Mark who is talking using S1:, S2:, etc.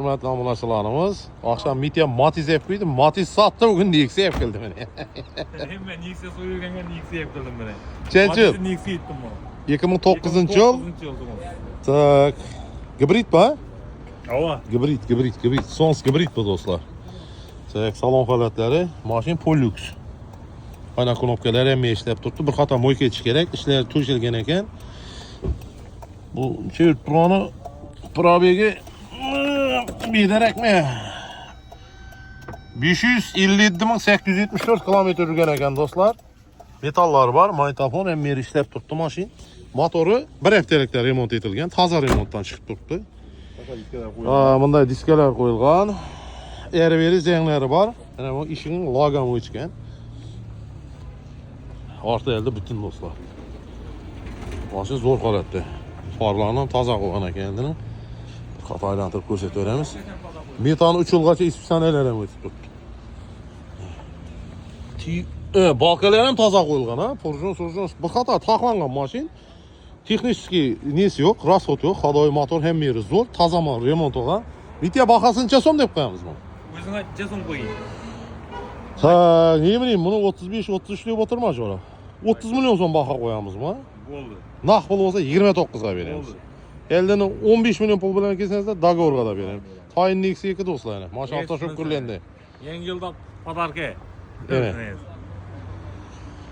S1: hürmetli ambulançılarımız. Akşam Mitya Matiz yapıyordum. Matiz sattı bugün Nix'e yapıldı beni.
S2: Hemen Nix'e soyulgan Nix'e yaptırdım beni.
S1: Çençil.
S2: Matiz'e Nix'e gittim o.
S1: 2009 yıl.
S2: 9. yıl.
S1: Tak. Gibrit mi?
S2: Ava.
S1: Gibrit. Sons gibrit bu dostlar. Tak, salon holatları. Maşin Pollux. Aynen knopkalar hem işlep tuttu. Bir hata moyka etiş gerek. İşler tuşilgen eken. Bu çevir puanı probegi bilerek mi? 557.874 kilometre yürüyen eken dostlar. Metallar var, magnetofon hem işlep tuttu maşin. Motoru bir haftalikte remont etilgen, taza remontdan çıkıp tuttu. Bunday diskeler koyulgan. Erveri zengleri var. Yani bu işin lagamı içken. Orta elde bütün dostlar. Maşin zor holatda. Farlarından taza koygan kendini. Kafa aylantirib ko'rsataveramiz. Metani 3 yilgacha ispisdan aylanib o'tib turibdi. Balkalar ham toza qo'yilgan, ha. Purjon, bir qator taqlangan mashin. Texnический nesi yo'q, расход yo'q, hadoy motor ham yeri zo'r, toza remont qilgan. Mitya bahasini so'm deb qo'yamiz buni.
S2: O'zing aytcha so'm qo'ying.
S1: Ha, ne bileyim, buni 35-33 deb o'tirma jo'ra. 30 million so'm baho qo'yamizmi?
S2: Bo'ldi.
S1: Naq pul bo'lsa 29 ga beramiz. Eldini 15 million pul bilan kelsangizda dogovorga da beramiz. Tayin Nexia 2 do'stlar. Masha Allah, shukr endi.
S2: Yangi yilda podarka.
S1: Evet.